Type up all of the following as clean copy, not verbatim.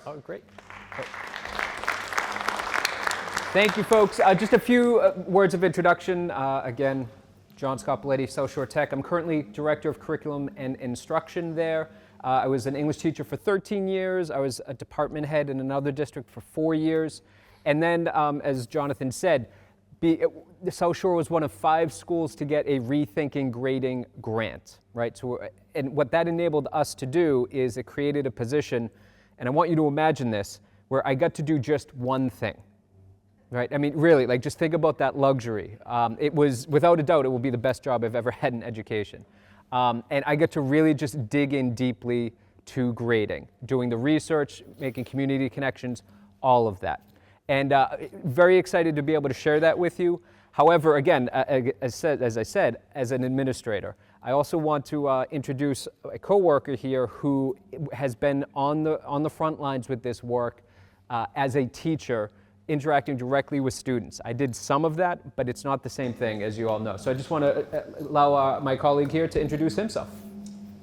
Oh, great. Thank you, folks. Just a few words of introduction. Again, John Scopoletti, South Shore Tech. I'm currently Director of Curriculum and Instruction there. I was an English teacher for 13 years. I was a department head in another district for 4 years. And then, as Jonathan said, the South Shore was one of 5 schools to get a Rethinking grading grant, right? So, and what that enabled us to do is it created a position, and I want you to imagine this, where I got to do just one thing, right? I mean, really, like, just think about that luxury. It was, without a doubt, it will be the best job I've ever had in education. And I get to really just dig in deeply to grading, doing the research, making community connections, all of that. And very excited to be able to share that with you. However, again, as I said, as an administrator, I also want to introduce a coworker here who has been on the front lines with this work as a teacher, interacting directly with students. I did some of that, but it's not the same thing, as you all know. So I just want to allow my colleague here to introduce himself.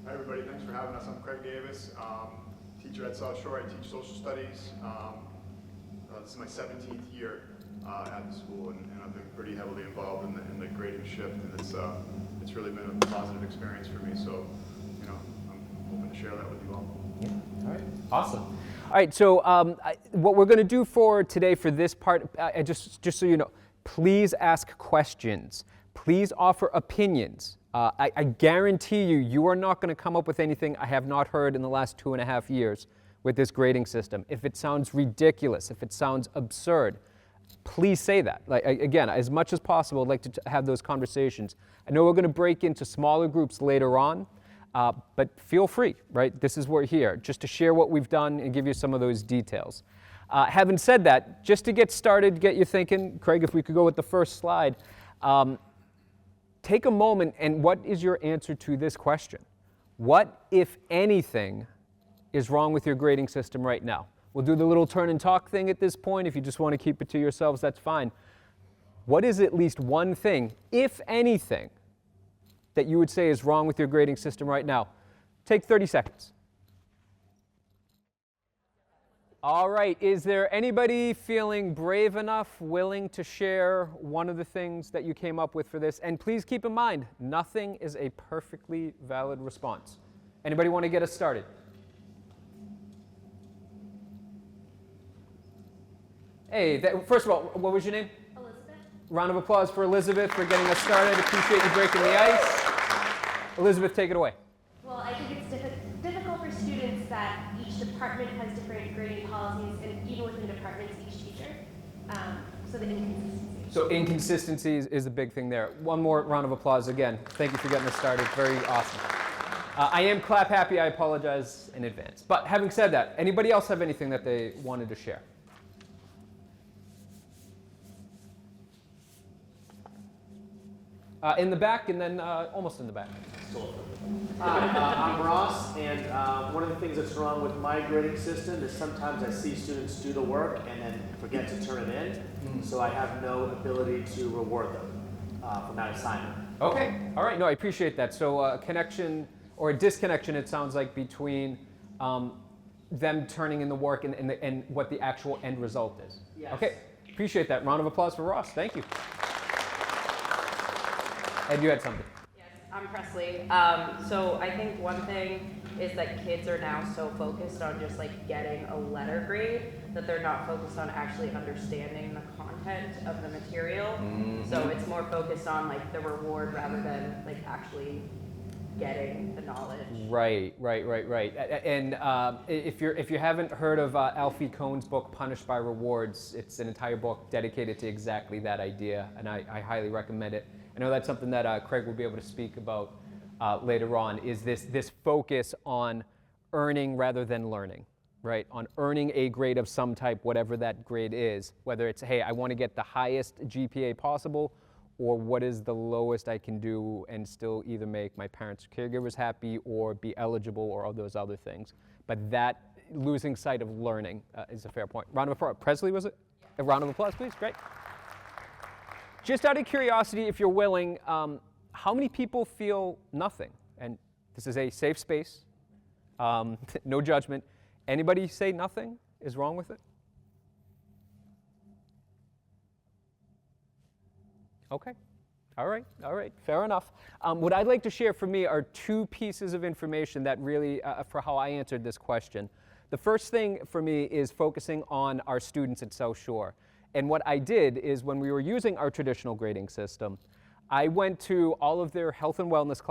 Hi, everybody. Thanks for having us. I'm Craig Davis, teacher at South Shore. I teach social studies. This is my 17th year at the school, and I've been pretty heavily involved in the grading shift, and it's really been a positive experience for me. So, you know, I'm hoping to share that with you all. Yeah. All right. Awesome. All right. So what we're going to do for today, for this part, just so you know, please ask questions. Please offer opinions. I guarantee you are not going to come up with anything I have not heard in the last 2.5 years with this grading system. If it sounds ridiculous, if it sounds absurd, please say that. Like, again, as much as possible, I'd like to have those conversations. I know we're going to break into smaller groups later on, but feel free, right? This is where we're here, just to share what we've done and give you some of those details. Having said that, just to get started, get you thinking, Craig, if we could go with the first slide, take a moment, and what is your answer to this question? What, if anything, is wrong with your grading system right now? We'll do the little turn and talk thing at this point. If you just want to keep it to yourselves, that's fine. What is at least one thing, if anything, that you would say is wrong with your grading system right now? Take 30 seconds. All right, is there anybody feeling brave enough, willing to share one of the things that you came up with for this? And please keep in mind, nothing is a perfectly valid response. Anybody want to get us started? Hey, first of all, what was your name? Elizabeth. Round of applause for Elizabeth for getting us started. Appreciate you breaking the ice. Elizabeth, take it away. Well, I think it's difficult for students that each department has different grading policies, and even within departments, each teacher. So the inconsistencies. So inconsistencies is a big thing there. One more round of applause again. Thank you for getting us started. Very awesome. I am clap happy. I apologize in advance. But having said that, anybody else have anything that they wanted to share? In the back, and then almost in the back. I'm Ross, and one of the things that's wrong with my grading system is sometimes I see students do the work and then forget to turn it in, so I have no ability to reward them for that assignment. Okay, all right, no, I appreciate that. So a connection, or a disconnection, it sounds like, between them turning in the work and what the actual end result is. Yes. Okay, appreciate that. Round of applause for Ross. Thank you. Ed, you had something. Yes, I'm Presley. So I think one thing is that kids are now so focused on just like getting a letter grade that they're not focused on actually understanding the content of the material. Mm-hmm. So it's more focused on like the reward rather than like actually getting the knowledge. Right. And if you haven't heard of Alfie Kohn's book, Punished by Rewards, it's an entire book dedicated to exactly that idea, and I highly recommend it. I know that's something that Craig will be able to speak about later on, is this focus on earning rather than learning, right? On earning a grade of some type, whatever that grade is, whether it's, hey, I want to get the highest GPA possible, or what is the lowest I can do and still either make my parents' caregivers happy or be eligible or all those other things. But that losing sight of learning is a fair point. Round of applause. Presley, was it? A round of applause, please. Great. Just out of curiosity, if you're willing, how many people feel nothing? And this is a safe space, no judgment. Anybody say nothing? is wrong with it? Okay. All right, fair enough. What I'd like to share for me are two pieces of information that really, for how I answered this question. The first thing for me is focusing on our students at South Shore. And what I did is when we were using our traditional grading system, I went to all of their health and wellness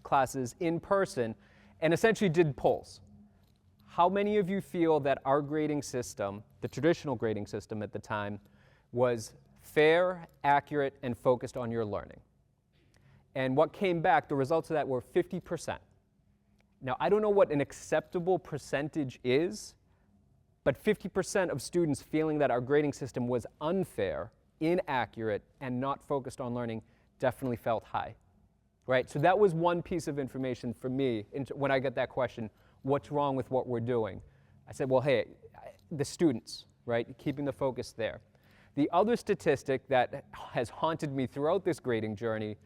classes in person and essentially did polls. How many of you feel that our grading system, the traditional grading system at the time, was fair, accurate, and focused on your learning? And what came back, the results of that were 50%. Now, I don't know what an acceptable percentage is, but 50% of students feeling that our grading system was unfair, inaccurate, and not focused on learning definitely felt high, right? So that was one piece of information for me when I got that question, what's wrong with what we're doing? I said, well, hey, the students, right? Keeping the focus there. The other statistic that has haunted me throughout this grading journey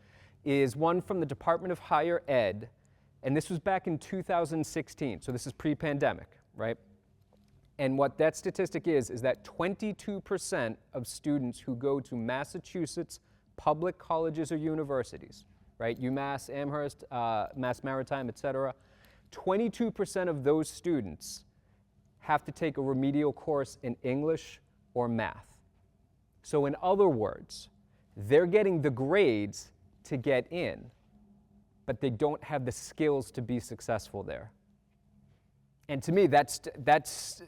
is one from the Department of Higher Ed, and this was back in 2016, so this is pre-pandemic, right? And what that statistic is that 22% of students who go to Massachusetts public colleges or universities, right, UMass, Amherst, Mass Maritime, et cetera, 22% of those students have to take a remedial course in English or math. So in other words, they're getting the grades to get in, but they don't have the skills to be successful there. And to me, that's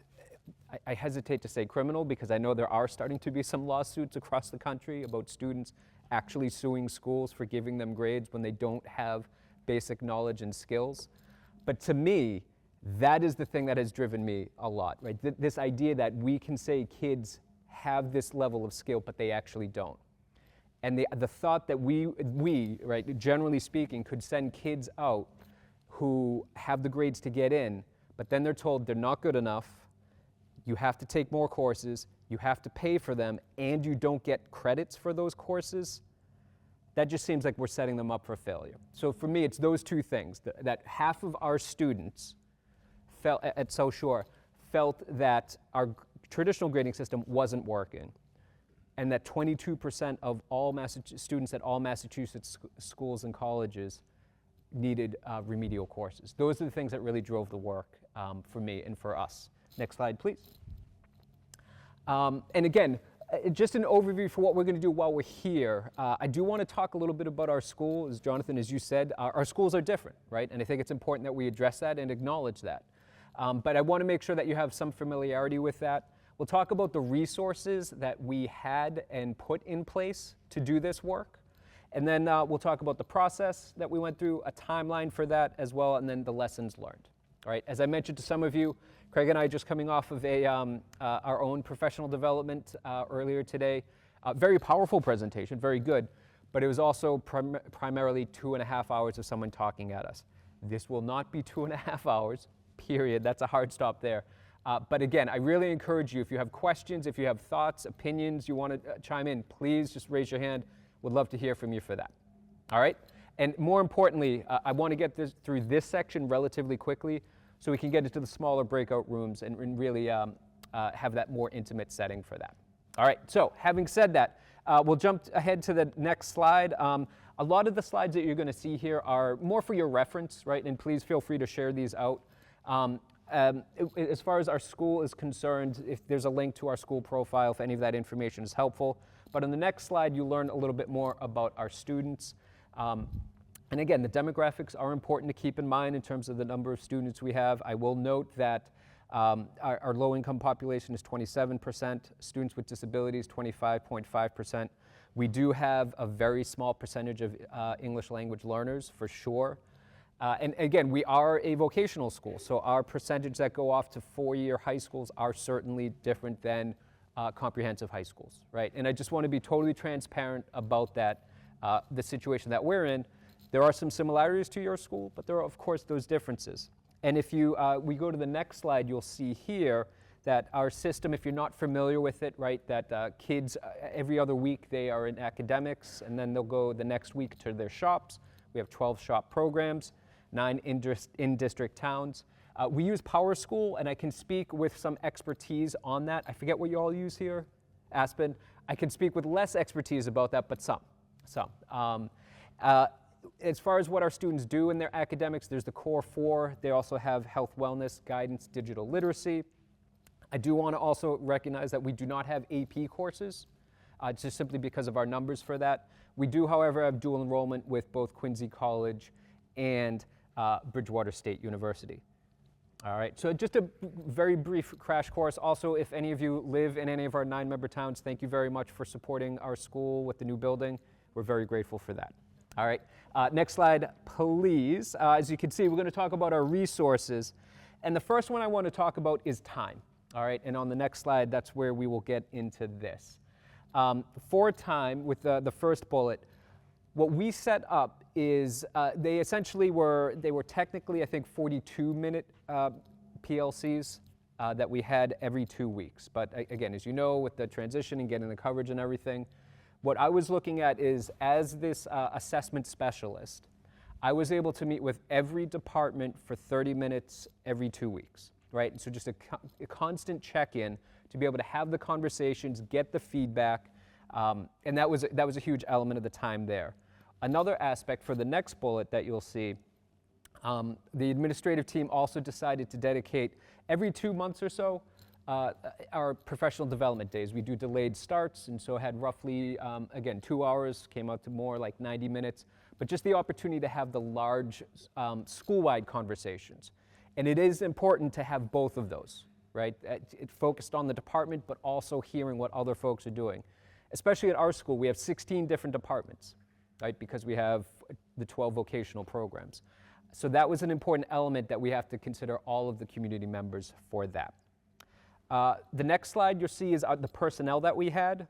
I hesitate to say criminal because I know there are starting to be some lawsuits across the country about students actually suing schools for giving them grades when they don't have basic knowledge and skills. But to me, that is the thing that has driven me a lot, right? This idea that we can say kids have this level of skill, but they actually don't. And the thought that we, right, generally speaking, could send kids out who have the grades to get in, but then they're told they're not good enough, you have to take more courses, you have to pay for them, and you don't get credits for those courses, that just seems like we're setting them up for failure. So for me, it's those two things, that half of our students at South Shore felt that our traditional grading system wasn't working, and that 22% of all students at all Massachusetts schools and colleges needed remedial courses. Those are the things that really drove the work for me and for us. Next slide, please. And again, just an overview for what we're going to do while we're here. I do want to talk a little bit about our school. As Jonathan, as you said, our schools are different, right? And I think it's important that we address that and acknowledge that. But I want to make sure that you have some familiarity with that. We'll talk about the resources that we had and put in place to do this work. And then we'll talk about the process that we went through, a timeline for that as well, and then the lessons learned. All right, as I mentioned to some of you, Craig and I are just coming off of our own professional development earlier today. Very powerful presentation, very good, but it was also primarily 2.5 hours of someone talking at us. This will not be 2.5 hours, period. That's a hard stop there. But again, I really encourage you, if you have questions, if you have thoughts, opinions, you want to chime in, please just raise your hand. Would love to hear from you for that. All right? And more importantly, I want to get through this section relatively quickly so we can get into the smaller breakout rooms and really have that more intimate setting for that. All right, so having said that, we'll jump ahead to the next slide. A lot of the slides that you're going to see here are more for your reference, right? And please feel free to share these out. As far as our school is concerned, if there's a link to our school profile, if any of that information is helpful. But on the next slide, you learn a little bit more about our students. And again, the demographics are important to keep in mind in terms of the number of students we have. I will note that our low-income population is 27%, students with disabilities 25.5%. We do have a very small percentage of English language learners, for sure. And again, we are a vocational school, so our percentage that go off to four-year high schools are certainly different than comprehensive high schools, right? And I just want to be totally transparent about that, the situation that we're in. There are some similarities to your school, but there are, of course, those differences. And if we go to the next slide, you'll see here that our system, if you're not familiar with it, right, that kids, every other week they are in academics, and then they'll go the next week to their shops. We have 12 shop programs, 9 in-district towns. We use PowerSchool, and I can speak with some expertise on that. I forget what you all use here, Aspen. I can speak with less expertise about that, but some. As far as what our students do in their academics, there's the core 4. They also have health, wellness, guidance, digital literacy. I do want to also recognize that we do not have AP courses, just simply because of our numbers for that. We do, however, have dual enrollment with both Quincy College and Bridgewater State University. All right, so just a very brief crash course. Also, if any of you live in any of our 9-member towns, thank you very much for supporting our school with the new building. We're very grateful for that. All right, next slide, please. As you can see, we're going to talk about our resources. And the first one I want to talk about is time. All right, and on the next slide, that's where we will get into this. For time, with the first bullet, what we set up is they essentially were technically, I think, 42-minute PLCs that we had every 2 weeks. But again, as you know, with the transition and getting the coverage and everything, what I was looking at is, as this assessment specialist, I was able to meet with every department for 30 minutes every 2 weeks, right? And so just a constant check-in to be able to have the conversations, get the feedback, and that was a huge element of the time there. Another aspect for the next bullet that you'll see, the administrative team also decided to dedicate every 2 months or so our professional development days. We do delayed starts, and so had roughly, again, 2 hours, came out to more like 90 minutes, but just the opportunity to have the large school-wide conversations. And it is important to have both of those, right? It focused on the department, but also hearing what other folks are doing. Especially at our school, we have 16 different departments, right? Because we have the 12 vocational programs. So that was an important element that we have to consider all of the community members for that. The next slide you'll see is the personnel that we had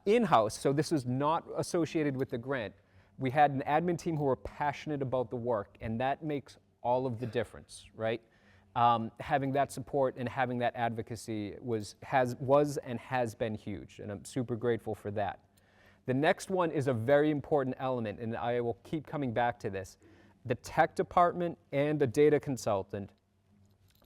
in-house. So this is not associated with the grant. We had an admin team who were passionate about the work, and that makes all of the difference, right? Having that support and having that advocacy was and has been huge, and I'm super grateful for that. The next one is a very important element, and I will keep coming back to this. The tech department and a data consultant,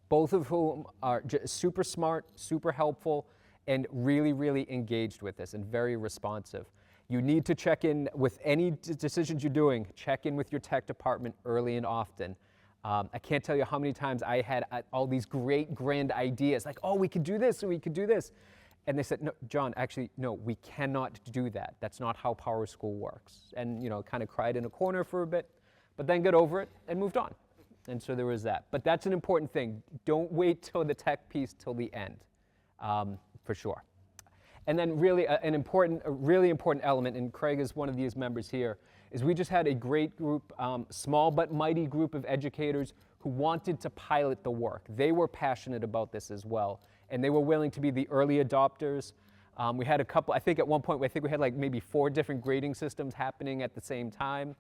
both of whom are super smart, super helpful, and really, really engaged with this and very responsive. You need to check in with any decisions you're doing, check in with your tech department early and often. I can't tell you how many times I had all these great grand ideas, like, oh, we could do this, or we could do this. And they said, no, John, actually, no, we cannot do that. That's not how PowerSchool works. And, kind of cried in a corner for a bit, but then got over it and moved on. And so there was that. But that's an important thing. Don't wait till the tech piece till the end, for sure. And then really a really important element, and Craig is one of these members here, is we just had a great group, small but mighty group of educators who wanted to pilot the work. They were passionate about this as well, and they were willing to be the early adopters. We had a couple, I think at one point, we had like maybe 4 different grading systems happening at the same time,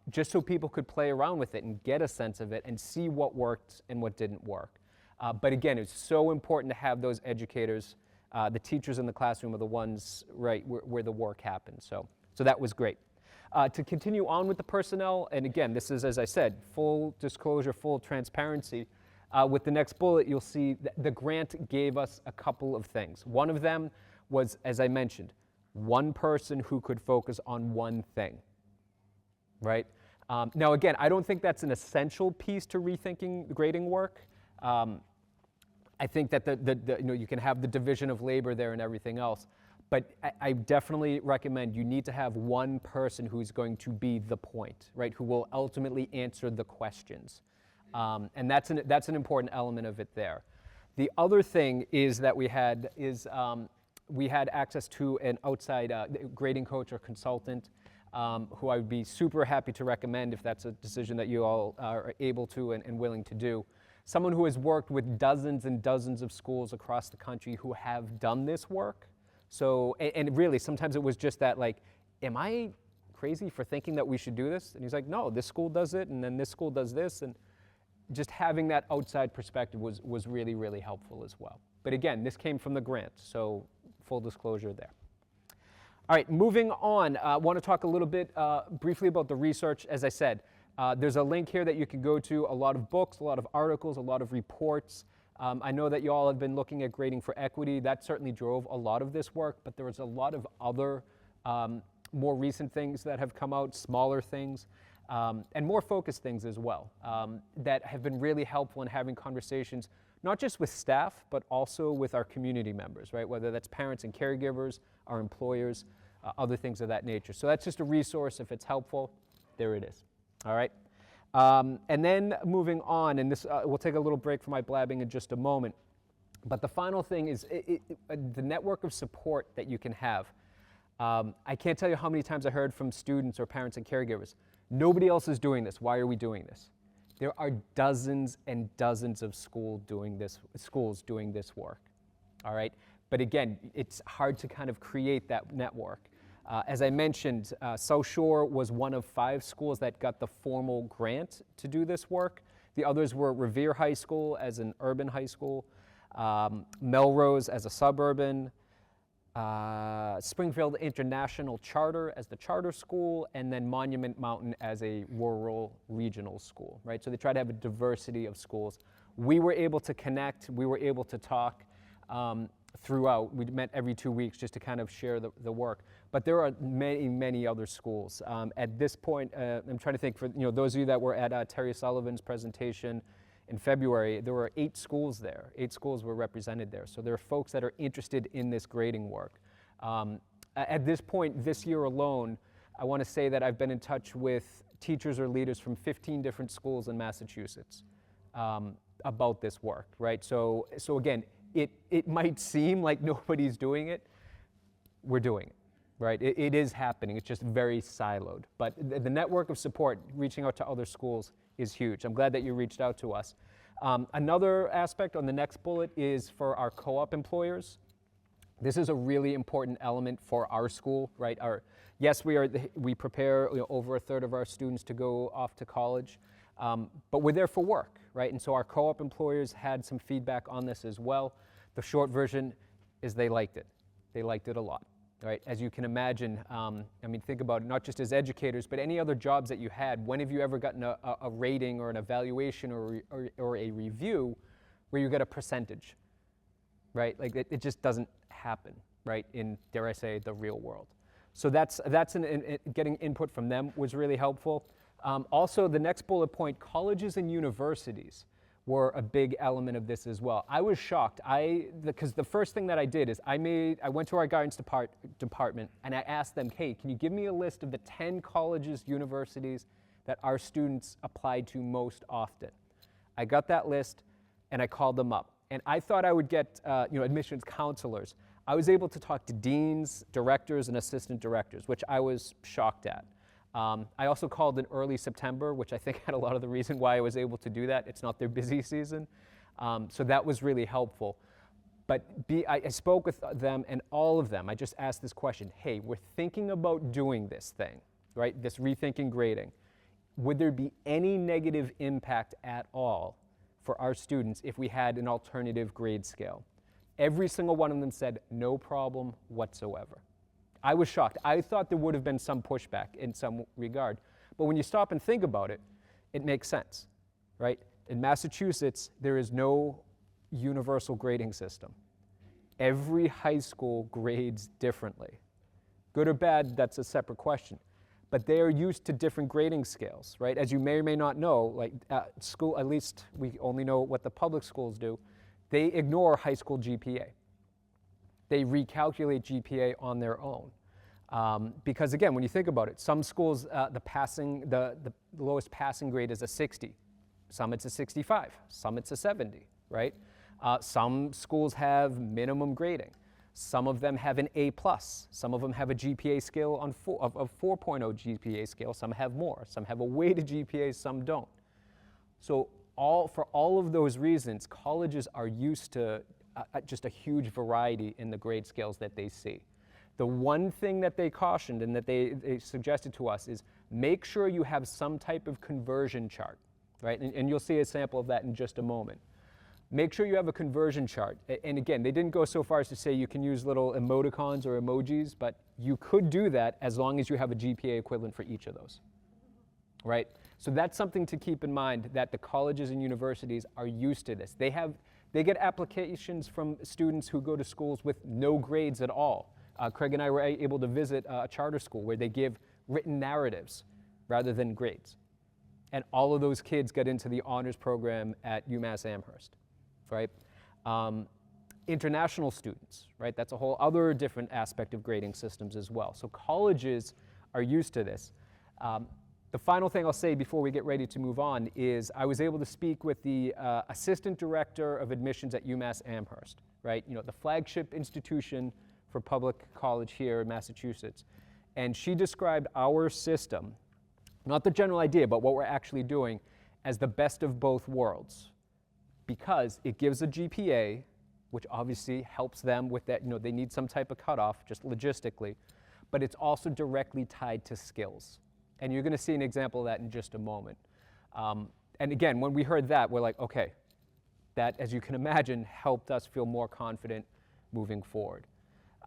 just so people could play around with it and get a sense of it and see what worked and what didn't work. But again, it's so important to have those educators. The teachers in the classroom are the ones, right, where the work happens. So that was great. To continue on with the personnel, and again, this is, as I said, full disclosure, full transparency. With the next bullet, you'll see that the grant gave us a couple of things. One of them was, as I mentioned, one person who could focus on one thing, right? Now, again, I don't think that's an essential piece to rethinking the grading work. I think that you can have the division of labor there and everything else, but I definitely recommend you need to have one person who's going to be the point, right? Who will ultimately answer the questions, and that's an important element of it there. The other thing is that we had access to an outside grading coach or consultant, who I would be super happy to recommend if that's a decision that you all are able to and willing to do. Someone who has worked with dozens and dozens of schools across the country who have done this work. So, and really, sometimes it was just that, like, am I crazy for thinking that we should do this? And he's like, no, this school does it, and then this school does this, and just having that outside perspective was really, really helpful as well. But again, this came from the grant, so full disclosure there. All right, moving on, I want to talk a little bit briefly about the research. As I said, There's a link here that you can go to, a lot of books, a lot of articles, a lot of reports. I know that you all have been looking at grading for equity. That certainly drove a lot of this work, but there was a lot of other more recent things that have come out, smaller things, and more focused things as well, that have been really helpful in having conversations, not just with staff, but also with our community members, right? Whether that's parents and caregivers, our employers, other things of that nature. So that's just a resource. If it's helpful, there it is. All right. And then moving on, and this we'll take a little break from my blabbing in just a moment. But the final thing is the network of support that you can have. I can't tell you how many times I heard from students or parents and caregivers, nobody else is doing this. Why are we doing this? There are dozens and dozens of schools doing this work. All right. But again, it's hard to kind of create that network. As I mentioned, South Shore was one of 5 schools that got the formal grant to do this work. The others were Revere High School as an urban high school, Melrose as a suburban, Springfield International Charter as the charter school, and then Monument Mountain as a rural regional school, right? So they try to have a diversity of schools. We were able to connect, we were able to talk throughout. We met every 2 weeks just to kind of share the work. But there are many, many other schools. At this point, I'm trying to think for those of you that were at Terry Sullivan's presentation in February, there were 8 schools there. 8 schools were represented there. So there are folks that are interested in this grading work. At this point, this year alone, I want to say that I've been in touch with teachers or leaders from 15 different schools in Massachusetts about this work, right? So again, it might seem like nobody's doing it. We're doing it, right? It is happening. It's just very siloed. But the network of support, reaching out to other schools, is huge. I'm glad that you reached out to us. Another aspect on the next bullet is for our co-op employers. This is a really important element for our school, right? Yes, we prepare over a third of our students to go off to college, but we're there for work, right? And so our co-op employers had some feedback on this as well. The short version is they liked it. They liked it a lot, right? As you can imagine, think about it, not just as educators, but any other jobs that you had. When have you ever gotten a rating or an evaluation or a review where you get a percentage, right? Like it just doesn't happen, right? In, dare I say, the real world. So getting input from them was really helpful. Also, the next bullet point, colleges and universities were a big element of this as well. I was shocked, because the first thing that I did is I went to our guidance department and I asked them, hey, can you give me a list of the 10 colleges, universities that our students applied to most often? I got that list and I called them up. And I thought I would get admissions counselors. I was able to talk to deans, directors, and assistant directors, which I was shocked at. I also called in early September, which I think had a lot of the reason why I was able to do that. It's not their busy season. So that was really helpful. But I spoke with them, and all of them, I just asked this question, hey, we're thinking about doing this thing, right? This rethinking grading. Would there be any negative impact at all for our students if we had an alternative grade scale? Every single one of them said, no problem whatsoever. I was shocked. I thought there would have been some pushback in some regard. But when you stop and think about it, it makes sense, right? In Massachusetts, there is no universal grading system. Every high school grades differently. Good or bad, that's a separate question. But they are used to different grading scales, right? As you may or may not know, like school, at least we only know what the public schools do, they ignore high school GPA. They recalculate GPA on their own. Because again, when you think about it, some schools, the lowest passing grade is a 60. Some it's a 65. Some it's a 70, right? Some schools have minimum grading. Some of them have an A+. Some of them have a GPA scale of 4.0 GPA scale. Some have more. Some have a weighted GPA, some don't. So for all of those reasons, colleges are used to just a huge variety in the grade scales that they see. The one thing that they cautioned and that they suggested to us is make sure you have some type of conversion chart, right? And you'll see a sample of that in just a moment. Make sure you have a conversion chart. And again, they didn't go so far as to say you can use little emoticons or emojis, but you could do that as long as you have a GPA equivalent for each of those. right? So that's something to keep in mind, that the colleges and universities are used to this. They get applications from students who go to schools with no grades at all. Craig and I were able to visit a charter school where they give written narratives rather than grades. And all of those kids get into the honors program at UMass Amherst, right? International students, right? That's a whole other different aspect of grading systems as well. So colleges are used to this. The final thing I'll say before we get ready to move on is I was able to speak with the Assistant Director of Admissions at UMass Amherst, right? You know, the flagship institution for public college here in Massachusetts. And she described our system, not the general idea, but what we're actually doing, as the best of both worlds. Because it gives a GPA, which obviously helps them with that, you know, they need some type of cutoff, just logistically, but it's also directly tied to skills. And you're going to see an example of that in just a moment. And again, when we heard that, we're like, okay, that, as you can imagine, helped us feel more confident moving forward.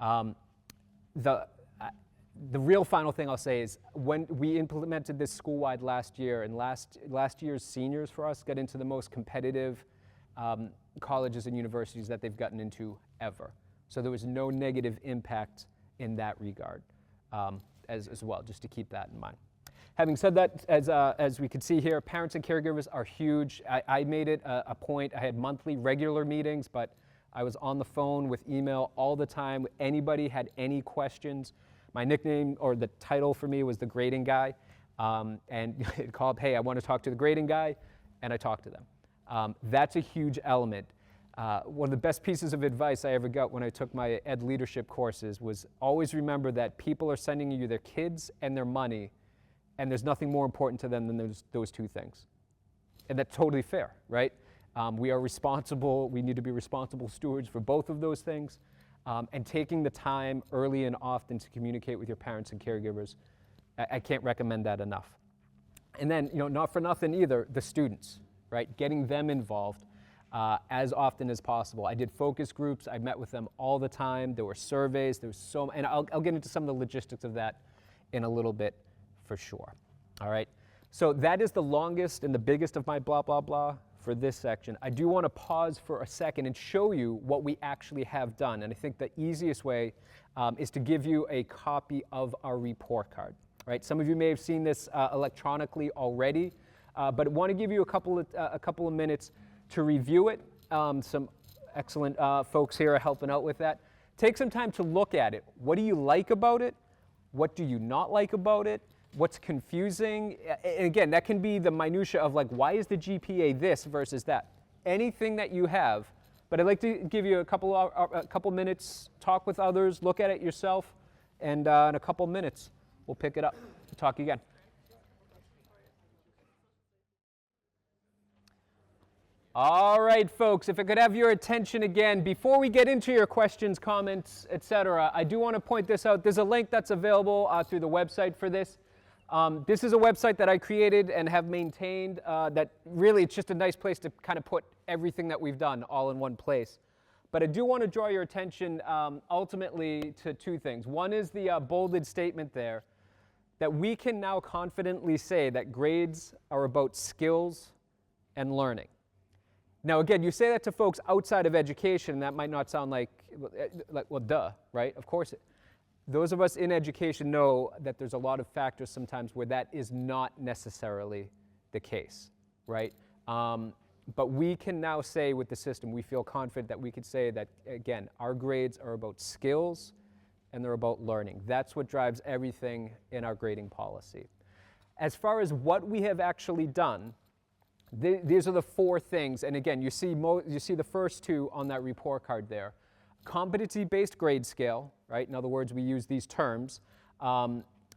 The real final thing I'll say is when we implemented this school-wide last year, and last year's seniors for us got into the most competitive colleges and universities that they've gotten into ever. So there was no negative impact in that regard as well, just to keep that in mind. Having said that, as we can see here, parents and caregivers are huge. I made it a point. I had monthly regular meetings, but I was on the phone with email all the time. Anybody had any questions. My nickname, or the title for me, was the grading guy. And it called, hey, I want to talk to the grading guy, and I talked to them. That's a huge element. One of the best pieces of advice I ever got when I took my ed leadership courses was always remember that people are sending you their kids and their money, and there's nothing more important to them than those two things. And that's totally fair, right? We are responsible, we need to be responsible stewards for both of those things. And taking the time early and often to communicate with your parents and caregivers, I can't recommend that enough. And then, you know, not for nothing either, the students, right? Getting them involved as often as possible. I did focus groups, I met with them all the time, there were surveys, there was and I'll get into some of the logistics of that in a little bit for sure, all right? So that is the longest and the biggest of my blah, blah, blah for this section. I do want to pause for a second and show you what we actually have done. And I think the easiest way is to give you a copy of our report card, right? Some of you may have seen this electronically already, but I want to give you a couple of minutes to review it. Some excellent folks here are helping out with that. Take some time to look at it. What do you like about it? What do you not like about it? What's confusing? And again, that can be the minutia of like, why is the GPA this versus that? Anything that you have, but I'd like to give you a couple minutes, talk with others, look at it yourself, and in a couple minutes, we'll pick it up, talk again. All right, folks, if I could have your attention again, before we get into your questions, comments, etc., I do want to point this out. There's a link that's available through the website for this. This is a website that I created and have maintained that really it's just a nice place to kind of put everything that we've done all in one place. But I do want to draw your attention ultimately to two things. One is the bolded statement there that we can now confidently say that grades are about skills and learning. Now again, you say that to folks outside of education, and that might not sound like well, duh, right? Of course. Those of us in education know that there's a lot of factors sometimes where that is not necessarily the case, right? But we can now say with the system, we feel confident that we could say that, again, our grades are about skills and they're about learning. That's what drives everything in our grading policy. As far as what we have actually done, these are the four things, and again, you see the first two on that report card there. Competency-based grade scale, right? In other words, we use these terms,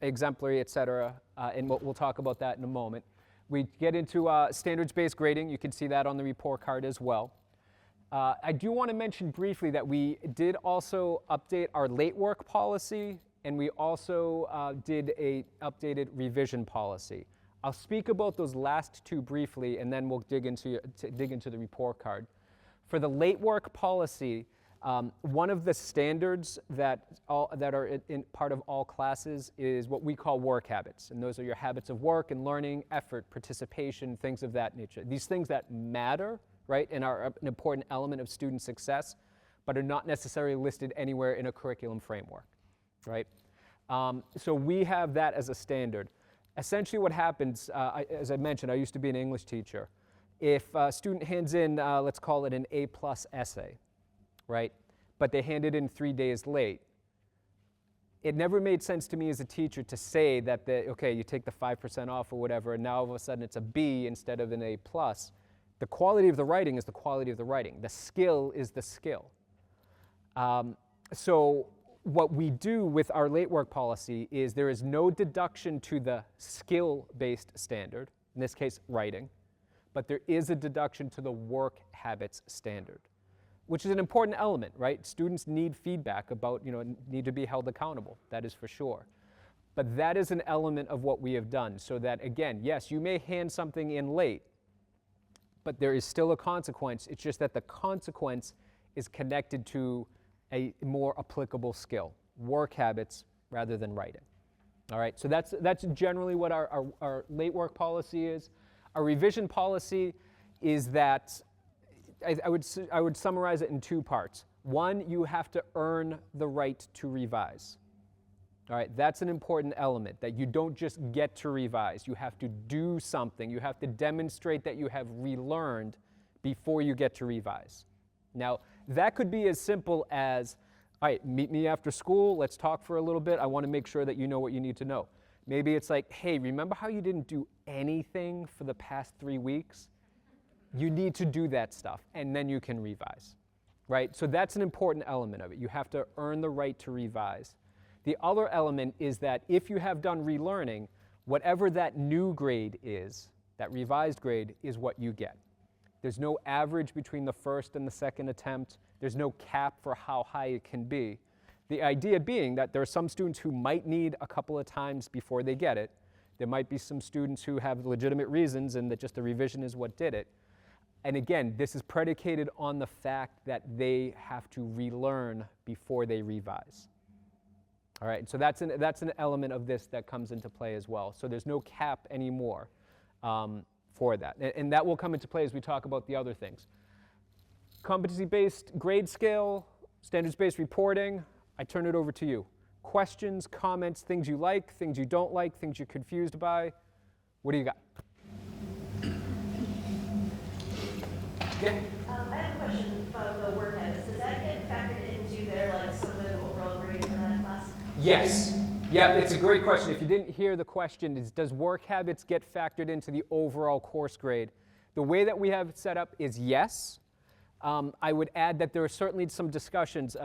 exemplary, et cetera, and we'll talk about that in a moment. We get into standards-based grading. You can see that on the report card as well. I do want to mention briefly that we did also update our late work policy, and we also did a updated revision policy. I'll speak about those last two briefly, and then we'll dig into the report card. For the late work policy, One of the standards that are in part of all classes is what we call work habits. And those are your habits of work and learning, effort, participation, things of that nature. These things that matter, right, and are an important element of student success, but are not necessarily listed anywhere in a curriculum framework, right? So we have that as a standard. Essentially what happens, as I mentioned, I used to be an English teacher. If a student hands in, let's call it an A+ essay, right, but they hand it in 3 days late, it never made sense to me as a teacher to say that, okay, you take the 5% off or whatever, and now all of a sudden it's a B instead of an A+. The quality of the writing is the quality of the writing. The skill is the skill. So what we do with our late work policy is there is no deduction to the skill-based standard, in this case writing, but there is a deduction to the work habits standard, which is an important element, right? Students need feedback about, need to be held accountable, that is for sure. But that is an element of what we have done, so that again, yes, you may hand something in late, but there is still a consequence. It's just that the consequence is connected to a more applicable skill, work habits rather than writing. All right, so that's generally what our late work policy is. Our revision policy is that, I would summarize it in 2 parts. One, you have to earn the right to revise. All right, that's an important element, that you don't just get to revise. You have to do something. You have to demonstrate that you have relearned before you get to revise. Now, that could be as simple as, all right, meet me after school, let's talk for a little bit. I want to make sure that you know what you need to know. Maybe it's like, hey, remember how you didn't do anything for the past 3 weeks? You need to do that stuff, and then you can revise, right? So that's an important element of it. You have to earn the right to revise. The other element is that if you have done relearning, whatever that new grade is, that revised grade, is what you get. There's no average between the first and the second attempt. There's no cap for how high it can be. The idea being that there are some students who might need a couple of times before they get it. There might be some students who have legitimate reasons and that just the revision is what did it. And again, this is predicated on the fact that they have to relearn before they revise. All right, so that's an element of this that comes into play as well. So there's no cap anymore for that. And that will come into play as we talk about the other things. Competency-based grade scale, standards-based reporting, I turn it over to you. Questions, comments, things you like, things you don't like, things you're confused by. What do you got? Yeah. I have a question about the work habits. Does that get factored into their some of the overall grade for that class? Yes. Yeah, it's a great question. If you didn't hear the question, does work habits get factored into the overall course grade? The way that we have it set up is yes. I would add that there are certainly some discussions.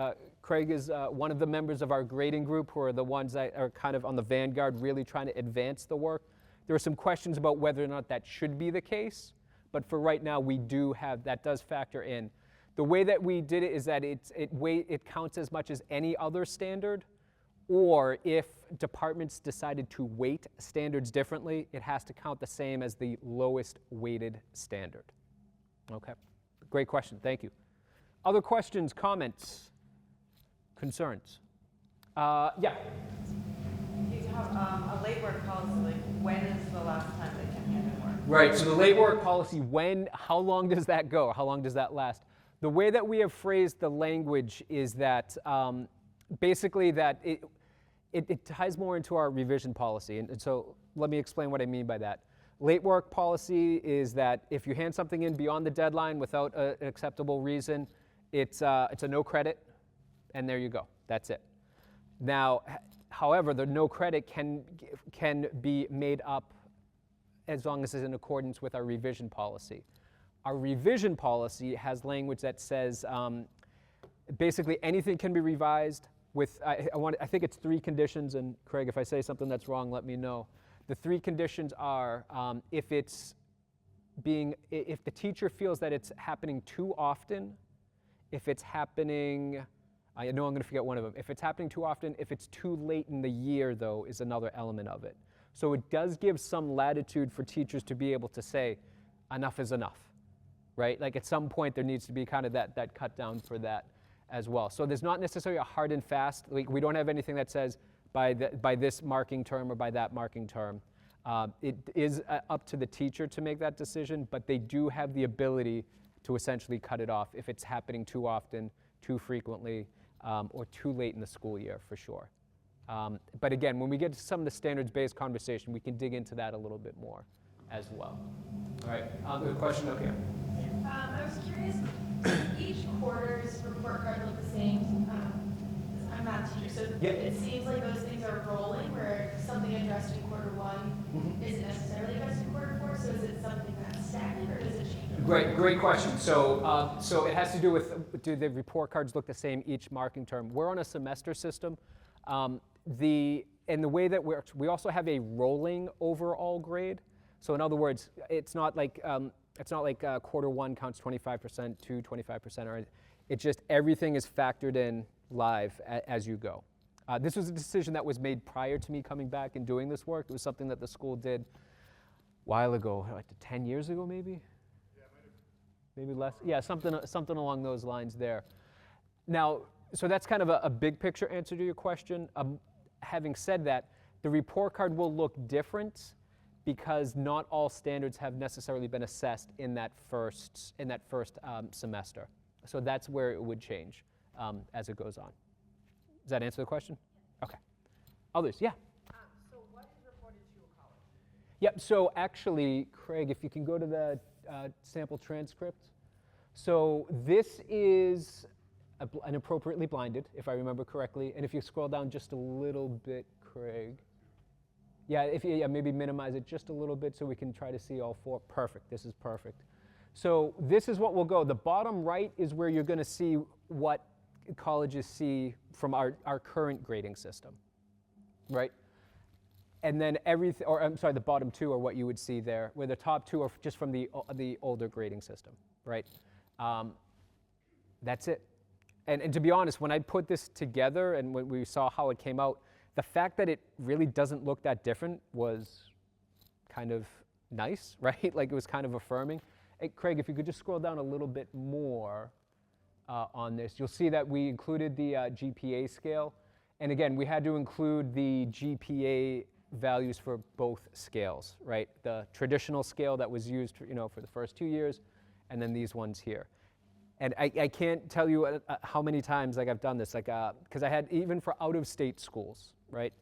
Craig is one of the members of our grading group who are the ones that are kind of on the vanguard really trying to advance the work. There are some questions about whether or not that should be the case, but for right now we do have, that does factor in. The way that we did it is that it counts as much as any other standard, or if departments decided to weight standards differently, it has to count the same as the lowest weighted standard. Okay, great question, thank you. Other questions, comments, concerns? Yeah? You have a late work policy, when is the last time they can hand in work? Right, so the late work policy, how long does that go? How long does that last? The way that we have phrased the language is that basically that it ties more into our revision policy. And so let me explain what I mean by that. Late work policy is that if you hand something in beyond the deadline without an acceptable reason, it's a no credit, and there you go. That's it. Now, however, the no credit can be made up as long as it's in accordance with our revision policy. Our revision policy has language that says basically anything can be revised with, I think it's 3 conditions, and Craig, if I say something that's wrong, let me know. The 3 conditions are if the teacher feels that it's happening too often, if it's happening, I know I'm going to forget one of them. If it's happening too often, if it's too late in the year, though, is another element of it. So it does give some latitude for teachers to be able to say, enough is enough, right? Like at some point there needs to be kind of that cut down for that. as well. So there's not necessarily a hard and fast, like we don't have anything that says by this marking term or by that marking term. It is up to the teacher to make that decision, but they do have the ability to essentially cut it off if it's happening too often, too frequently, or too late in the school year, for sure. But again, when we get to some of the standards-based conversation, we can dig into that a little bit more as well. All right, a question up here. I was curious, each quarter's report card look the same? I'm a math teacher, so Yep. it seems like those things are rolling, where something addressed in quarter one isn't necessarily addressed in quarter four, so is it something that's stagnant, or does it change? Great question. So, so it has to do with, do the report cards look the same each marking term? We're on a semester system. And the way that we also have a rolling overall grade. So in other words, it's not like quarter one counts 25%, 25%, or it's just everything is factored in live as you go. This was a decision that was made prior to me coming back and doing this work. It was something that the school did a while ago, like 10 years ago maybe? Yeah, might have. Maybe less. Yeah, something along those lines there. Now, so that's kind of a big picture answer to your question. Having said that, the report card will look different because not all standards have necessarily been assessed in that first semester. So that's where it would change as it goes on. Does that answer the question? Okay. Others, yeah. So what is reported to a college? Yep, so actually, Craig, if you can go to the sample transcript. So this is an appropriately blinded, if I remember correctly. And if you scroll down just a little bit, Craig. Yeah, maybe minimize it just a little bit so we can try to see all four. Perfect, this is perfect. So this is what will go. The bottom right is where you're gonna see what colleges see from our current grading system, right? And then everything, or I'm sorry, the bottom two are what you would see there, where the top two are just from the older grading system, right? That's it. And to be honest, when I put this together and when we saw how it came out, the fact that it really doesn't look that different was kind of nice, right? Like it was kind of affirming. Hey, Craig, if you could just scroll down a little bit more on this, you'll see that we included the GPA scale. And again, we had to include the GPA values for both scales, right? The traditional scale that was used for, for the first 2 years, and then these ones here. And I can't tell you how many times I've done this, because I had, even for out-of-state schools, right?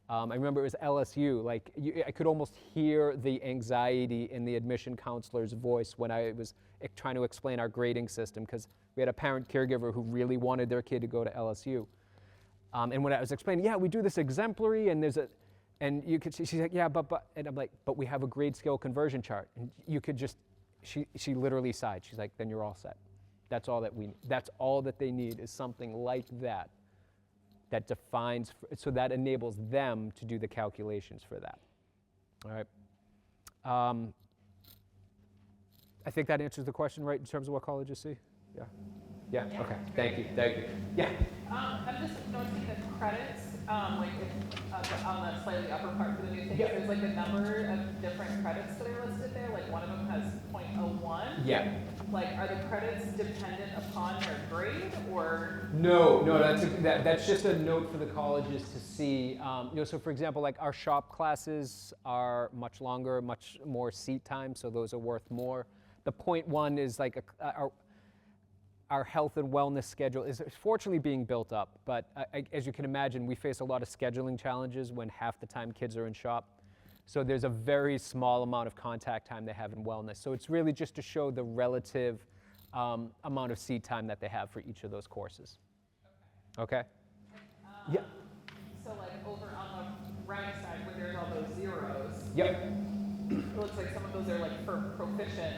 I remember it was LSU, I could almost hear the anxiety in the admission counselor's voice when I was trying to explain our grading system, because we had a parent caregiver who really wanted their kid to go to LSU. And when I was explaining, yeah, we do this exemplary, and she's like, yeah, but, and I'm like, but we have a grade scale conversion chart. And you could just, she literally sighed. She's like, then you're all set. That's all that they need is something like that defines, so that enables them to do the calculations for that. All right. I think that answers the question, right, in terms of what colleges see? Yeah. Yeah, okay, thank you. Yeah. I'm just noticing the credits, on the slightly upper part for the new thing, Yeah. there's a number of different credits that are listed there, one of them has .01. Yeah. Are the credits dependent upon their grade, or? No, that's just a note for the colleges to see. So for example, our shop classes are much longer, much more seat time, so those are worth more. The .1 is our health and wellness schedule is fortunately being built up, but as you can imagine, we face a lot of scheduling challenges when half the time kids are in shop. So there's a very small amount of contact time they have in wellness. So it's really just to show the relative amount of seat time that they have for each of those courses. Okay? Yeah. So over on the right side where there's all those zeros. Yep. It looks like some of those are for proficient,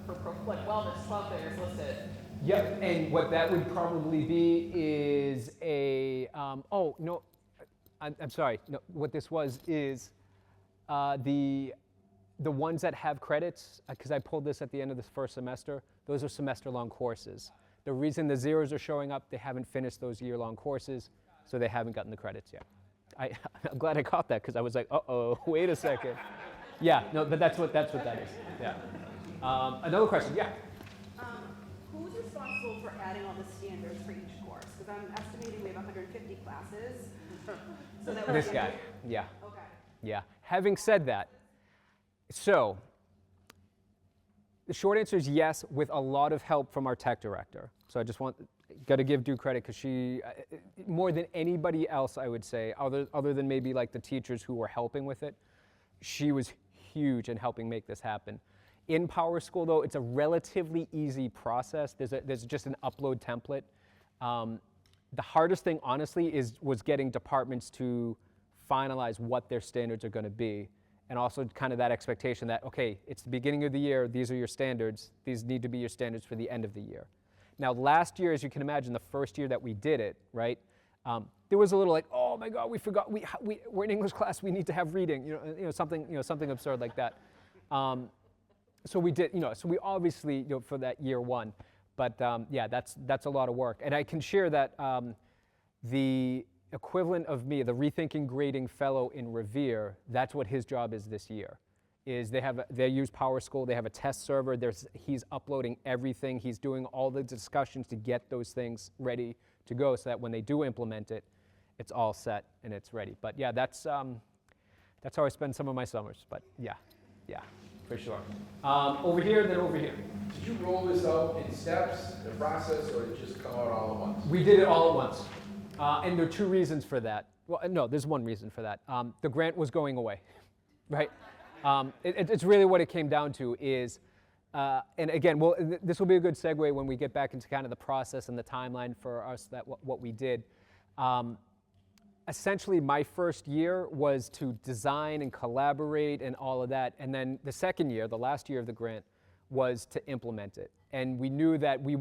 for wellness, 12 figures listed. Yep, and what that would probably be is I'm sorry, no, what this was is the ones that have credits, because I pulled this at the end of the first semester, those are semester-long courses. The reason the zeros are showing up, they haven't finished those year-long courses, so they haven't gotten the credits yet. I'm glad I caught that, because I was like, uh-oh, wait a second. Yeah, no, but that's what that is, yeah. Another question, yeah? Who decides responsible for adding all the standards for each course? Because I'm estimating we have 150 classes. So that would This be- guy, yeah. Okay. Yeah. Having said that, so the short answer is yes, with a lot of help from our tech director. So I just got to give due credit because she, more than anybody else, I would say, other than maybe like the teachers who were helping with it, she was huge in helping make this happen. In Power School, though, it's a relatively easy process. There's just an upload template. The hardest thing, honestly, was getting departments to finalize what their standards are going to be, and also kind of that expectation that, okay, it's the beginning of the year, these are your standards, these need to be your standards for the end of the year. Now, last year, as you can imagine, the first year that we did it, right, there was a little like, oh my God, we forgot, we're in English class, we need to have reading, something absurd like that. So we did, so we obviously, for that year one, but yeah, that's a lot of work. And I can share that the equivalent of me, the Rethinking Grading Fellow in Revere, that's what his job is this year. Is they use Power School, they have a test server, he's uploading everything, he's doing all the discussions to get those things ready to go so that when they do implement it, it's all set and it's ready. But yeah, that's how I spend some of my summers, but yeah, for sure. Over here, then over here. Did you roll this out in steps, the process, or did it just come out all at once? We did it all at once. And there are two reasons for that. Well, no, there's one reason for that. The grant was going away, right? It's really what it came down to is, and again, this will be a good segue when we get back into kind of the process and the timeline for us, what we did. Essentially, my first year was to design and collaborate and all of that. And then the second year, the last year of the grant, was to implement it. And we knew that we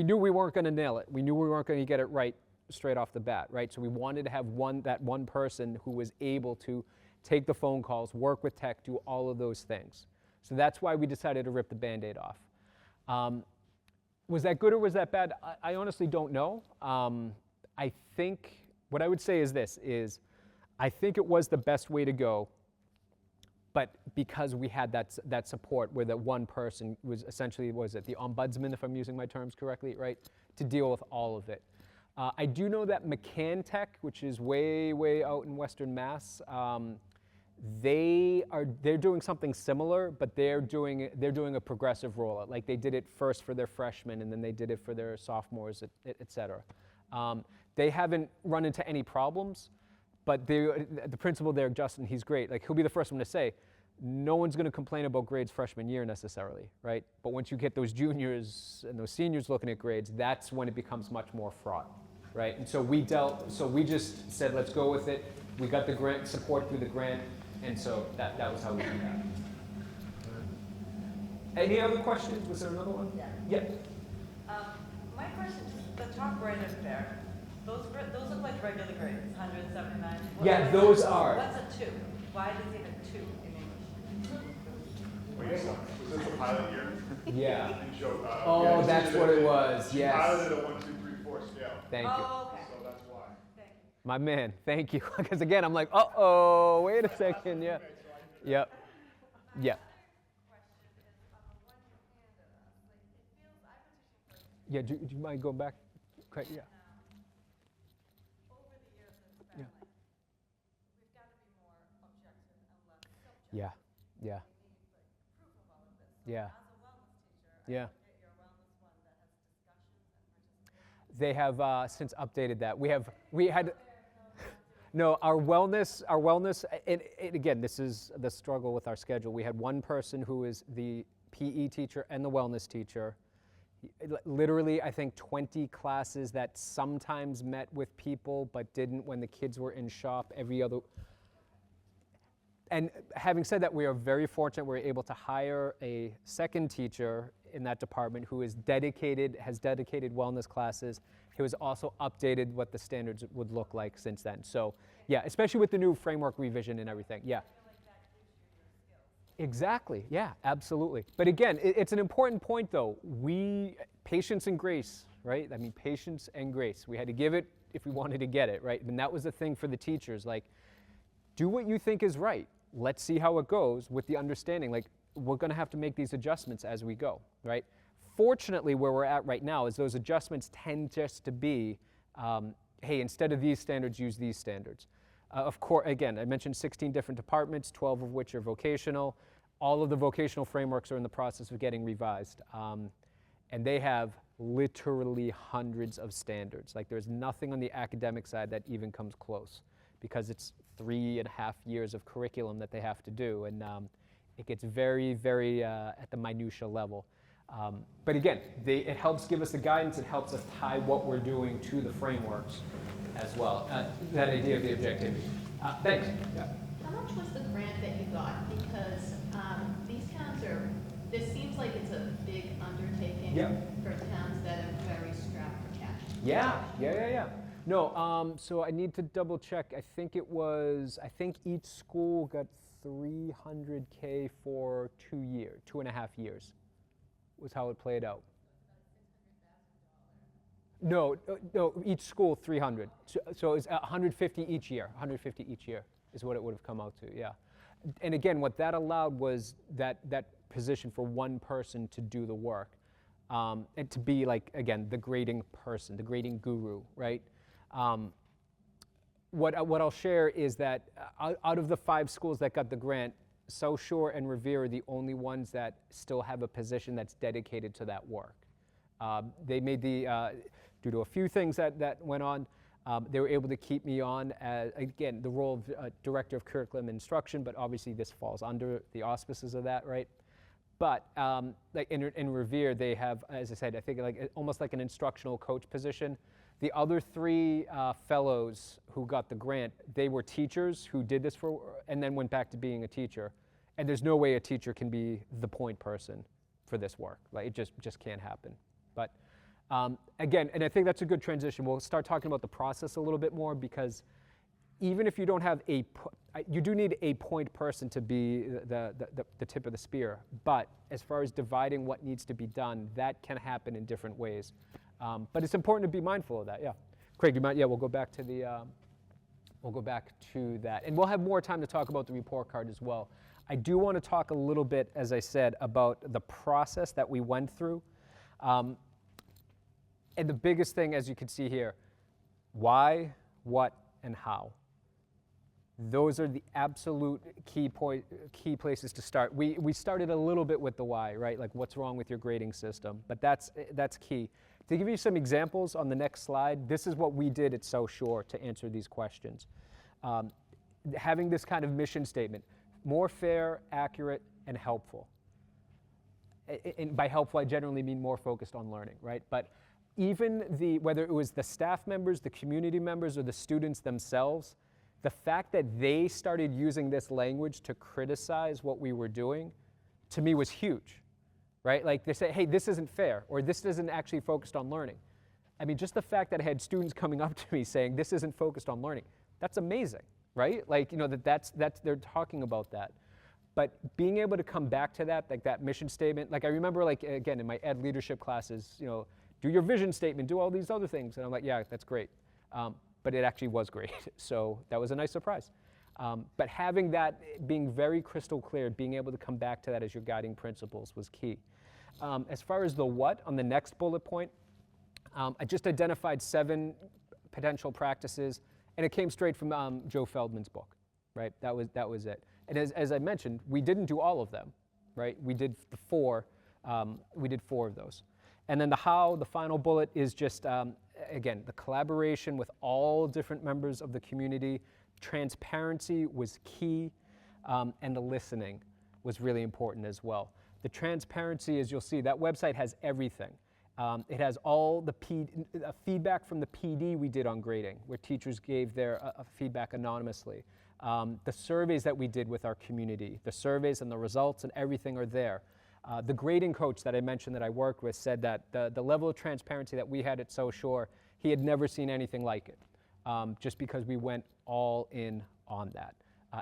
knew we weren't going to nail it. We knew we weren't going to get it right straight off the bat, right? So we wanted to have that one person who was able to take the phone calls, work with tech, do all of those things. So that's why we decided to rip the Band-Aid off. Was that good or was that bad? I honestly don't know. I think what I would say is this, I think it was the best way to go, but because we had that support where that one person was essentially, the ombudsman, if I'm using my terms correctly, right, to deal with all of it. I do know that McCann Tech, which is way, way out in Western Mass, they're doing something similar, but they're doing a progressive rollout. Like they did it first for their freshmen, and then they did it for their sophomores, et cetera. They haven't run into any problems, but the principal there, Justin, he's great. Like he'll be the first one to say, no one's going to complain about grades freshman year necessarily, right? But once you get those juniors and those seniors looking at grades, that's when it becomes much more fraught, right? And so we just said, let's go with it. We got the grant support through the grant, and so that was how we did that. Any other questions? Was there another one? Yeah. My question is, the top right up there, those look like regular grades, 179. Yeah, those are. What's a 2? Why does it have 2 in English? Was this a pilot year? Yeah. And showed, Oh, that's what it was. She Yes. piloted a 1, 2, 3, 4 scale. Thank you. Oh, okay. So that's why. Thank you. My man, thank you. Because again, I'm like, uh-oh, wait a second. Yeah. Yep. Yeah. Yeah, do you mind going back? Okay, yeah. Over the years, it's been like, we've got to be more objective and less subjective. Yeah. Yeah. We need like proof of all of this. So Yeah. as a wellness teacher, Yeah. I look at your wellness one that has discussions and participation. They have since updated that. We had no, our wellness, and again, this is the struggle with our schedule. We had one person who is the PE teacher and the wellness teacher. Literally, I think 20 classes that sometimes met with people but didn't when the kids were in shop every other. And having said that, we are very fortunate we're able to hire a second teacher in that department who is has dedicated wellness classes, who has also updated what the standards would look like since then. So yeah, especially with the new framework revision and everything, yeah. Exactly, yeah, absolutely. But again, it's an important point though. Patience and grace, right? I mean, patience and grace. We had to give it if we wanted to get it, right? And that was the thing for the teachers, like, do what you think is right. Let's see how it goes with the understanding, like, we're gonna have to make these adjustments as we go, right? unfortunately, where we're at right now is those adjustments tend just to be, hey, instead of these standards, use these standards. Of course, again, I mentioned 16 different departments, 12 of which are vocational. All of the vocational frameworks are in the process of getting revised. And they have literally hundreds of standards. Like, there's nothing on the academic side that even comes close, because it's 3.5 years of curriculum that they have to do. And it gets very, very at the minutia level. But again, it helps give us the guidance. It helps us tie what we're doing to the frameworks as well. That idea of the objectivity. Thanks. Yeah. How much was the grant that you got? Because these towns are, this seems like it's a big undertaking for towns that are very strapped for cash. Yeah. No, so I need to double check. I think each school got $300K for 2.5 years, was how it played out. No, each school 300. So it's 150 each year. 150 each year is what it would have come out to, yeah. And again, what that allowed was that position for one person to do the work, and to be, like, again, the grading person, the grading guru, right? What I'll share is that out of the 5 schools that got the grant, South Shore and Revere are the only ones that still have a position that's dedicated to that work. They made due to a few things that went on, they were able to keep me on as, again, the role of Director of Curriculum and Instruction, but obviously this falls under the auspices of that, right? But like in Revere, they have, as I said, I think almost like an instructional coach position. The other 3 fellows who got the grant, they were teachers who did this and then went back to being a teacher. And there's no way a teacher can be the point person for this work. Like, it just can't happen. But again, and I think that's a good transition. We'll start talking about the process a little bit more, because even if you don't have you do need a point person to be the tip of the spear. But as far as dividing what needs to be done, that can happen in different ways. But it's important to be mindful of that. Yeah, Craig, you mind? Yeah, we'll go back to that, and we'll have more time to talk about the report card as well. I do want to talk a little bit, as I said, about the process that we went through, and the biggest thing, as you can see here, why, what, and how. Those are the absolute key places to start. We started a little bit with the why, right? Like, what's wrong with your grading system? But that's key. To give you some examples on the next slide, this is what we did at South Shore to answer these questions. Having this kind of mission statement: more fair, accurate, and helpful. And by helpful, I generally mean more focused on learning, right? But even whether it was the staff members, the community members, or the students themselves, the fact that they started using this language to criticize what we were doing, to me, was huge, right? Like, they say, hey, this isn't fair, or this isn't actually focused on learning. I mean, just the fact that I had students coming up to me saying, this isn't focused on learning, that's amazing, right? Like, that's they're talking about that. But being able to come back to that, like that mission statement, like I remember, like, again, in my ed leadership classes, do your vision statement, do all these other things. And I'm like, yeah, that's great. But it actually was great. So that was a nice surprise. But having that, being very crystal clear, being able to come back to that as your guiding principles was key. As far as the what, on the next bullet point, I just identified 7 potential practices, and it came straight from Joe Feldman's book, right? That was it. And as I mentioned, we didn't do all of them, right? We did 4 of those. And then the how, the final bullet, is just, again, the collaboration with all different members of the community. Transparency was key, and the listening was really important as well. The transparency, as you'll see, that website has everything. It has all the feedback from the PD we did on grading, where teachers gave their feedback anonymously. The surveys that we did with our community, the surveys and the results and everything are there. The grading coach that I mentioned that I worked with said that the level of transparency that we had at South Shore, he had never seen anything like it, just because we went all in on that.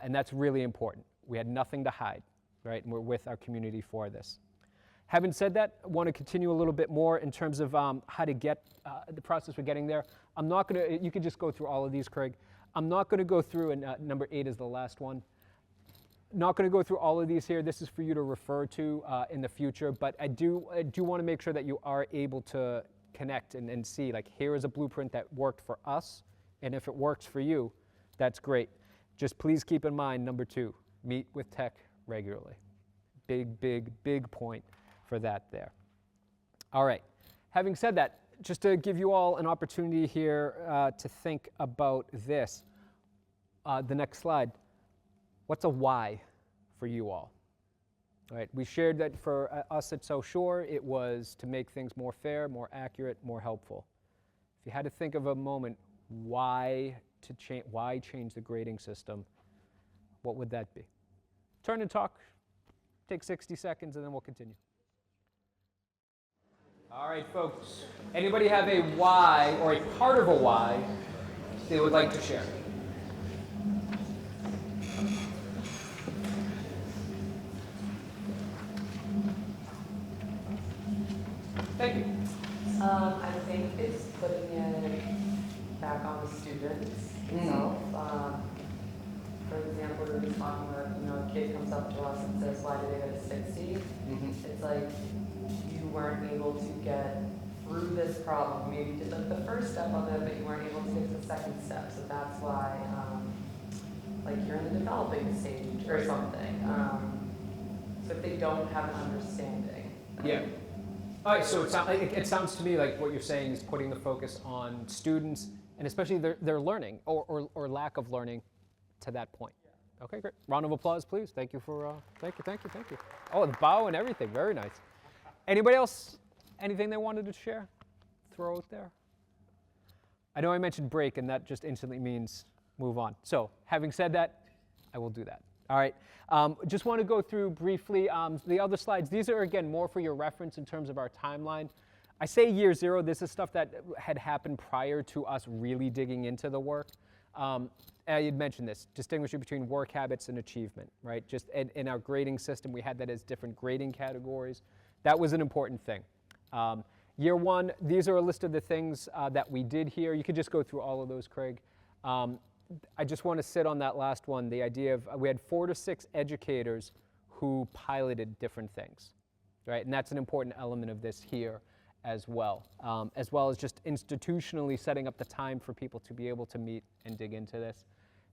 And that's really important. We had nothing to hide, right? And we're with our community for this. Having said that, I want to continue a little bit more in terms of how to get the process we're getting there. I'm not going to, you can just go through all of these, Craig. I'm not going to go through, and number 8 is the last one. Not going to go through all of these here. This is for you to refer to in the future, but I do want to make sure that you are able to connect and see, like, here is a blueprint that worked for us, and if it works for you, that's great. Just please keep in mind, number 2, meet with tech regularly. Big, big, big point for that there. All right. Having said that, just to give you all an opportunity here to think about this, the next slide. What's a why for you all? All right, we shared that for us at South Shore, it was to make things more fair, more accurate, more helpful. If you had to think of a moment, why change the grading system, what would that be? Turn and talk. Take 60 seconds, and then we'll continue. All right, folks. Anybody have a why or a part of a why they would like to share? Thank you. I think it's putting it back on the students themselves. For example, we were just talking about, a kid comes up to us and says, why did they get a 60? It's like, you weren't able to get through this problem. Maybe you did the first step of it, but you weren't able to get to the second step. So that's why, like, you're in the developing stage or something. So if they don't have an understanding. Yeah. All right, so it sounds to me like what you're saying is putting the focus on students, and especially their learning or lack of learning to that point. Okay, great. Round of applause, please. Thank you for, thank you. Oh, the bow and everything, very nice. Anybody else, anything they wanted to share? Throw out there? I know I mentioned break, and that just instantly means move on. So, having said that, I will do that. All right. Just want to go through briefly the other slides. These are, again, more for your reference in terms of our timeline. I say year 0. This is stuff that had happened prior to us really digging into the work. I had mentioned this, distinguishing between work habits and achievement, right? Just in our grading system, we had that as different grading categories. That was an important thing. Year 1, these are a list of the things that we did here. You could just go through all of those, Craig. I just want to sit on that last one, the idea of we had 4 to 6 educators who piloted different things, right? And that's an important element of this here as well as just institutionally setting up the time for people to be able to meet and dig into this.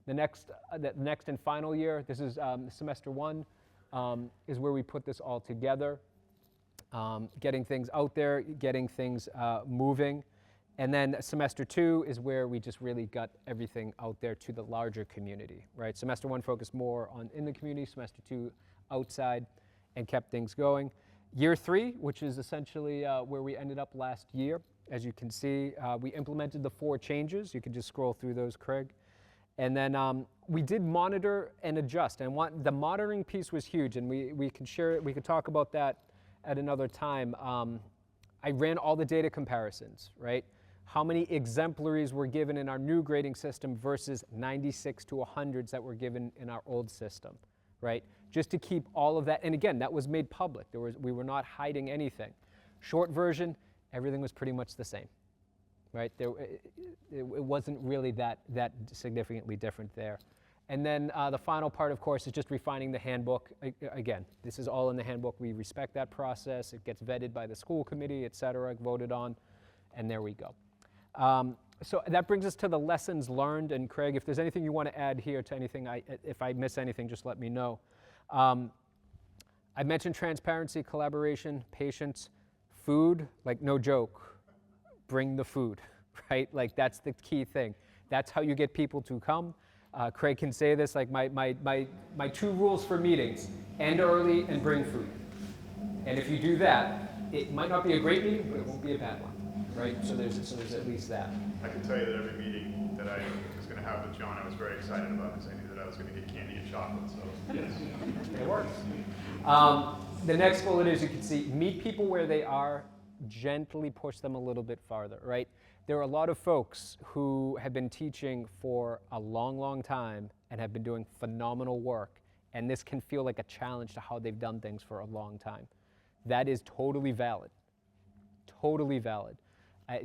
The next and final year, this is semester 1, is where we put this all together, getting things out there, getting things moving. And then semester 2 is where we just really got everything out there to the larger community, right? Semester 1 focused more on in the community, semester 2 outside, and kept things going. Year 3, which is essentially where we ended up last year, as you can see, we implemented the 4 changes. You can just scroll through those, Craig. And then we did monitor and adjust, and the monitoring piece was huge, and we could share it, we could talk about that at another time. I ran all the data comparisons, right? How many exemplaries were given in our new grading system versus 96 to 100s that were given in our old system, right? Just to keep all of that, and again, that was made public. We were not hiding anything. Short version, everything was pretty much the same, right? It wasn't really that significantly different there. And then the final part, of course, is just refining the handbook. Again, this is all in the handbook. We respect that process. It gets vetted by the school committee, et cetera, voted on, and there we go. So that brings us to the lessons learned. And Craig, if there's anything you want to add here to anything, if I miss anything, just let me know. I mentioned transparency, collaboration, patience, food, like no joke, bring the food, right? Like that's the key thing. That's how you get people to come. Craig can say this, like my 2 rules for meetings, end early and bring food. And if you do that, it might not be a great meeting, but it won't be a bad one, right? So there's at least that. I can tell you that every meeting that I was going to have with John, I was very excited about because I knew that I was going to get candy and chocolate, so yes. It works. The next bullet is, you can see, meet people where they are, gently push them a little bit farther, right? There are a lot of folks who have been teaching for a long, long time and have been doing phenomenal work, and this can feel like a challenge to how they've done things for a long time. That is totally valid, totally valid.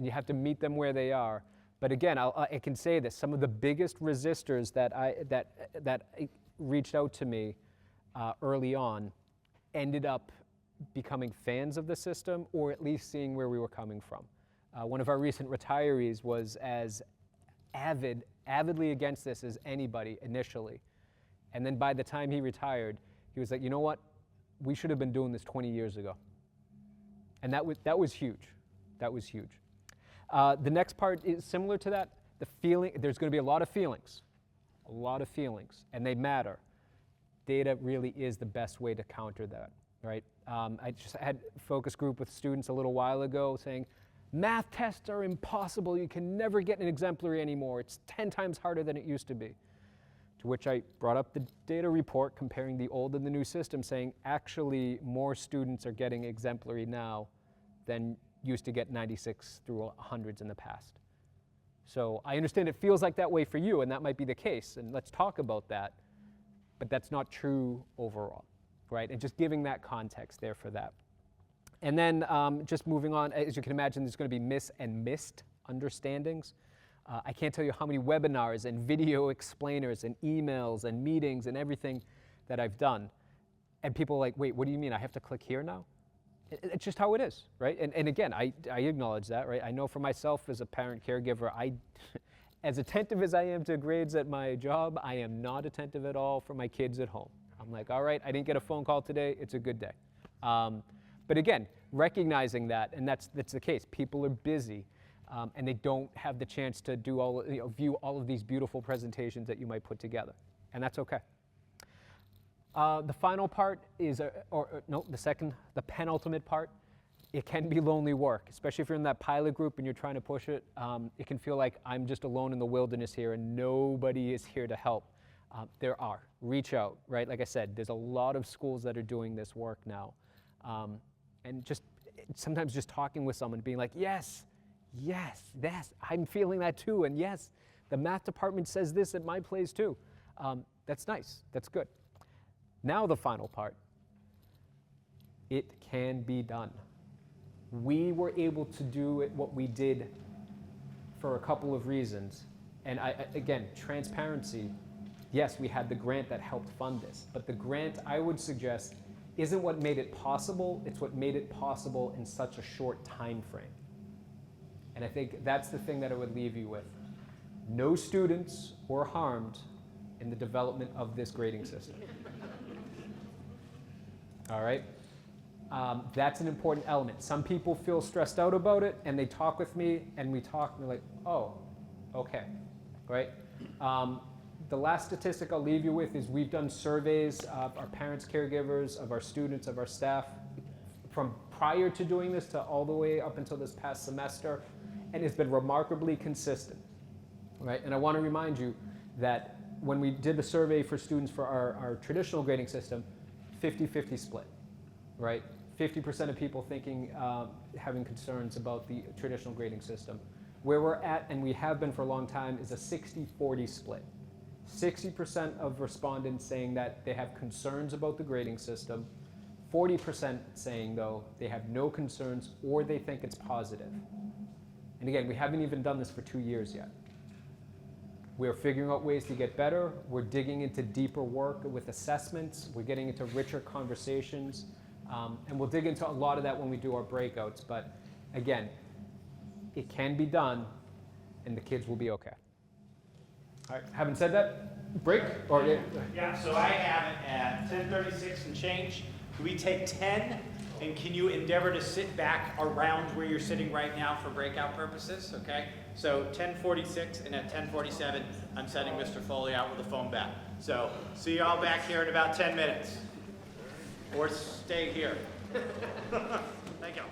You have to meet them where they are. But again, I can say this, some of the biggest resistors that reached out to me early on ended up becoming fans of the system, or at least seeing where we were coming from. One of our recent retirees was as avidly against this as anybody initially. And then by the time he retired, he was like, you know what? We should have been doing this 20 years ago. And that was huge. That was huge. The next part is similar to that. The feeling, there's going to be a lot of feelings, and they matter. Data really is the best way to counter that, right? I just had a focus group with students a little while ago saying, math tests are impossible. You can never get an exemplary anymore. It's 10 times harder than it used to be. To which I brought up the data report comparing the old and the new system, saying actually more students are getting exemplary now than used to get 96 through hundreds in the past. So I understand it feels like that way for you, and that might be the case, and let's talk about that, but that's not true overall, right? And just giving that context there for that. And then just moving on, as you can imagine, there's going to be miss and missed understandings. I can't tell you how many webinars and video explainers and emails and meetings and everything that I've done. And people are like, wait, what do you mean? I have to click here now? It's just how it is, right? And again, I acknowledge that, right? I know for myself as a parent caregiver, as attentive as I am to grades at my job, I am not attentive at all for my kids at home. I'm like, all right, I didn't get a phone call today, it's a good day. But again, recognizing that, and that's the case. People are busy, and they don't have the chance to do view all of these beautiful presentations that you might put together, and that's okay. The final part is, the penultimate part. It can be lonely work, especially if you're in that pilot group and you're trying to push it. It can feel like I'm just alone in the wilderness here and nobody is here to help. Reach out, right? Like I said, there's a lot of schools that are doing this work now. And sometimes just talking with someone, being like, yes, I'm feeling that too. And yes, the math department says this at my place too. That's nice, that's good. Now the final part. It can be done. We were able to do what we did for a couple of reasons. And again, transparency. Yes, we had the grant that helped fund this, but the grant, I would suggest, isn't what made it possible, it's what made it possible in such a short time frame. And I think that's the thing that I would leave you with. No students were harmed in the development of this grading system. All right? That's an important element. Some people feel stressed out about it, and they talk with me, and we talk, and they're like, oh, okay, right? The last statistic I'll leave you with is we've done surveys of our parents, caregivers, of our students, of our staff, from prior to doing this to all the way up until this past semester, and it's been remarkably consistent, right? And I want to remind you that when we did the survey for students for our traditional grading system, 50-50 split, right? 50% of people thinking, having concerns about the traditional grading system. Where we're at, and we have been for a long time, is a 60-40 split. 60% of respondents saying that they have concerns about the grading system, 40% saying, though, they have no concerns or they think it's positive. And again, we haven't even done this for 2 years yet. We're figuring out ways to get better. We're digging into deeper work with assessments. We're getting into richer conversations. And we'll dig into a lot of that when we do our breakouts. But again, it can be done, and the kids will be okay. All right, having said that, break? Or Yeah, so I have it at 10:36 and change. Can we take 10, and can you endeavor to sit back around where you're sitting right now for breakout purposes, okay? So 10:46, and at 10:47, I'm sending Mr. Foley out with a phone back. So see you all back here in about 10 minutes. Or stay here. Thank you.